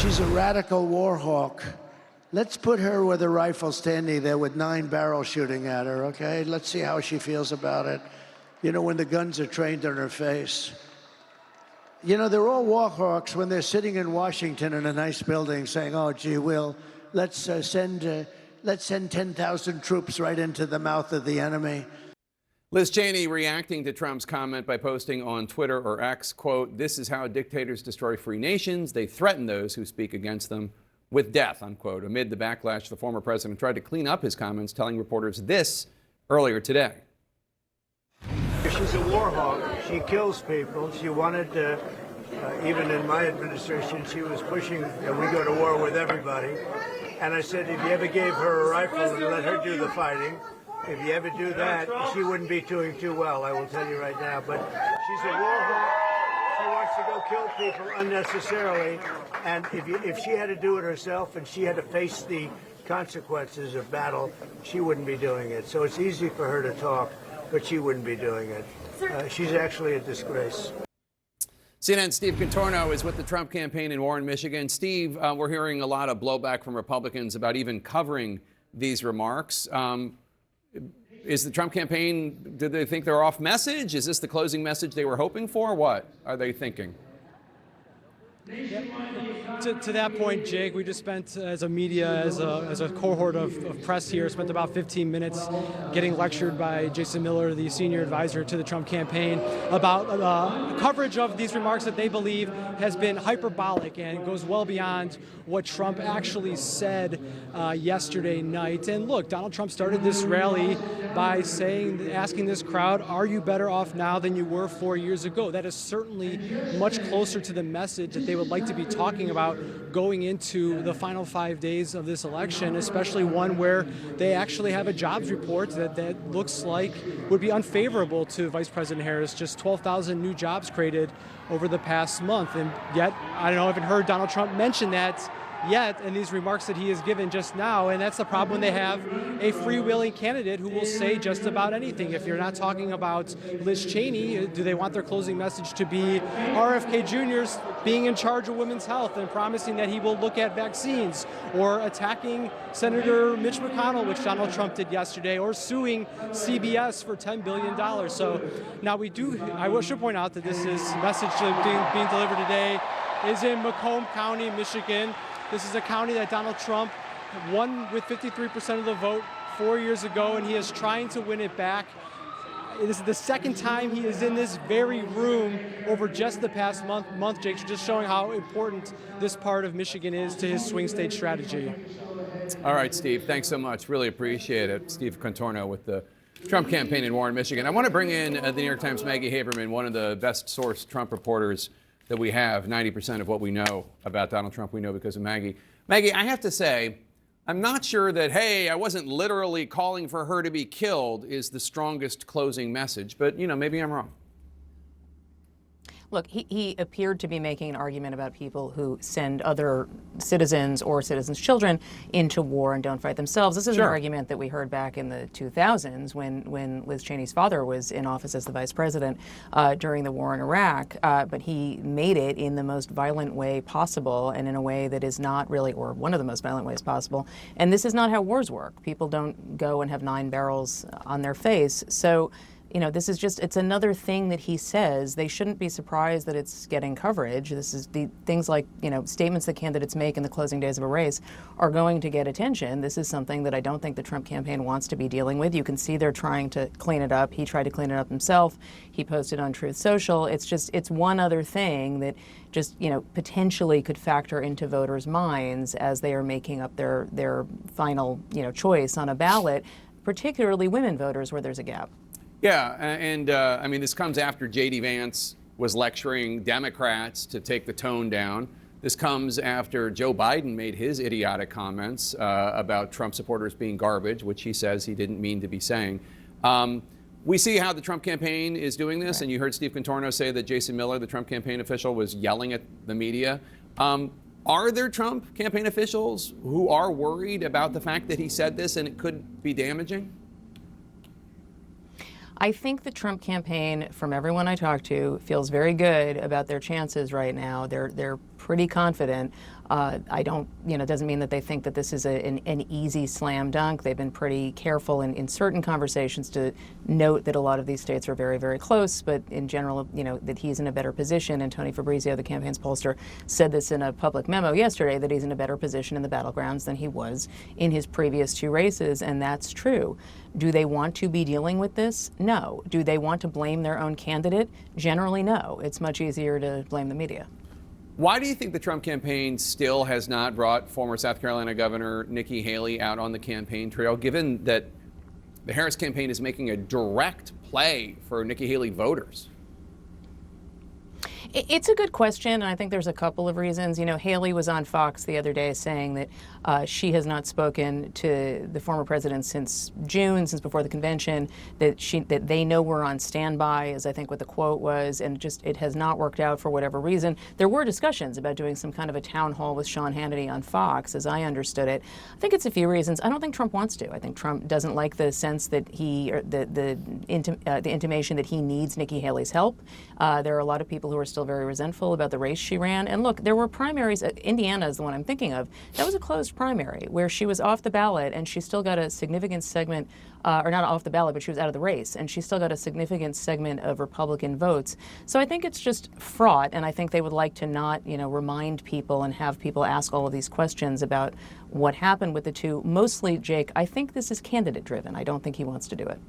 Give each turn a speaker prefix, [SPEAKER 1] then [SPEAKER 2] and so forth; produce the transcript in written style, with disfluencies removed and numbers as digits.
[SPEAKER 1] She's a radical war hawk. Let's put her with a rifle standing there with 9 barrels shooting at her, okay? Let's see how she feels about it. You know, when the guns are trained on her face. You know, they're all war hawks when they're sitting in Washington in a nice building saying, oh, gee, let's send 10,000 troops right into the mouth of the enemy.
[SPEAKER 2] Liz Cheney reacting to Trump's comment by posting on Twitter or X, quote, "This is how dictators destroy free nations. They threaten those who speak against them with death," unquote. Amid the backlash, the former president tried to clean up his comments, telling reporters this earlier today.
[SPEAKER 1] She's a war hawk. She kills people. She wanted even in my administration, she was pushing that we go to war with everybody. And I said, if you ever gave her a rifle and let her do the fighting, if you ever do that, she wouldn't be doing too well, I will tell you right now. But she's a war hawk. She wants to go kill people unnecessarily. And if she had to do it herself and she had to face the consequences of battle, she wouldn't be doing it. So it's easy for her to talk, but she wouldn't be doing it. She's actually a disgrace.
[SPEAKER 2] CNN's Steve Contorno is with the Trump campaign in Warren, Michigan. Steve, we're hearing a lot of blowback from Republicans about even covering these remarks. Is the Trump campaign, do they think they're off message? Is this the closing message they were hoping for? What are they thinking?
[SPEAKER 3] To that point, Jake, we just spent as a media, as a cohort of press here, spent about 15 minutes getting lectured by Jason Miller, the senior advisor to the Trump campaign, about coverage of these remarks that they believe has been hyperbolic and goes well beyond what Trump actually said yesterday night. And look, Donald Trump started this rally by asking this crowd, are you better off now than you were 4 years ago? That is certainly much closer to the message that they would like to be talking about going into the final 5 days of this election, especially one where they actually have a jobs report that looks like would be unfavorable to Vice President Harris. Just 12,000 new jobs created over the past month. And yet, I don't know, I haven't heard Donald Trump mention that yet in these remarks that he has given just now. And that's the problem when they have a freewheeling candidate who will say just about anything. If you're not talking about Liz Cheney, do they want their closing message to be RFK Jr.'s being in charge of women's health and promising that he will look at vaccines, or attacking Senator Mitch McConnell, which Donald Trump did yesterday, or suing CBS for $10 billion. So now I should point out that this message being delivered today is in Macomb County, Michigan. This is a county that Donald Trump won with 53% of the vote 4 years ago, and he is trying to win it back. This is the second time he is in this very room over just the past month, Jake, just showing how important this part of Michigan is to his swing state strategy.
[SPEAKER 2] All right, Steve, thanks so much. Really appreciate it. Steve Contorno with the Trump campaign in Warren, Michigan. I want to bring in the New York Times' Maggie Haberman, one of the best sourced Trump reporters that we have. 90% of what we know about Donald Trump we know because of Maggie. Maggie, I have to say, I'm not sure that, hey, I wasn't literally calling for her to be killed is the strongest closing message, but, you know, maybe I'm wrong.
[SPEAKER 4] Look, he appeared to be making an argument about people who send other citizens or citizens' children into war and don't fight themselves. This is an argument that we heard back in the 2000s when Liz Cheney's father was in office as the vice president during the war in Iraq. But he made it in the most violent way possible, and in a way that is not really, or one of the most violent ways possible. And this is not how wars work. People don't go and have 9 barrels on their face. So, you know, this is just, it's another thing that he says. They shouldn't be surprised that it's getting coverage. This is the things like, you know, statements that candidates make in the closing days of a race are going to get attention. This is something that I don't think the Trump campaign wants to be dealing with. You can see they're trying to clean it up. He tried to clean it up himself. He posted on Truth Social. It's just, it's one other thing that just, you know, potentially could factor into voters' minds as they are making up their final, you know, choice on a ballot, particularly women voters where there's a gap.
[SPEAKER 2] Yeah, and I mean, this comes after J.D. Vance was lecturing Democrats to take the tone down. This comes after Joe Biden made his idiotic comments about Trump supporters being garbage, which he says he didn't mean to be saying. We see how the Trump campaign is doing this, and you heard Steve Contorno say that Jason Miller, the Trump campaign official, was yelling at the media. Are there Trump campaign officials who are worried about the fact that he said this and it could be damaging?
[SPEAKER 4] I think the Trump campaign, from everyone I talk to, feels very good about their chances right now. They're pretty confident. I don't, doesn't mean that they think that this is an easy slam dunk. They've been pretty careful in certain conversations to note that a lot of these states are very, very close, but in general, that he's in a better position. And Tony Fabrizio, the campaign's pollster, said this in a public memo yesterday, that he's in a better position in the battlegrounds than he was in his previous 2 races, and that's true. Do they want to be dealing with this? No. Do they want to blame their own candidate? Generally, no. It's much easier to blame the media.
[SPEAKER 2] Why do you think the Trump campaign still has not brought former South Carolina Governor Nikki Haley out on the campaign trail, given that the Harris campaign is making a direct play for Nikki Haley voters?
[SPEAKER 4] It's a good question, and I think there's a couple of reasons. Haley was on Fox the other day saying that she has not spoken to the former president since June, since before the convention, that they know we're on standby, is I think what the quote was, and just it has not worked out for whatever reason. There were discussions about doing some kind of a town hall with Sean Hannity on Fox, as I understood it. I think it's a few reasons. I don't think Trump wants to. I think Trump doesn't like the sense that the intimation that he needs Nikki Haley's help. There are a lot of people who are still very resentful about the race she ran. And look, there were primaries. Indiana is the one I'm thinking of. That was a closed primary where she was off the ballot and she still got a significant segment, or not off the ballot, but she was out of the race, and she still got a significant segment of Republican votes. So I think it's just fraught, and I think they would like to not, remind people and have people ask all of these questions about what happened with the two. Mostly, Jake, I think this is candidate driven. I don't think he wants to do it.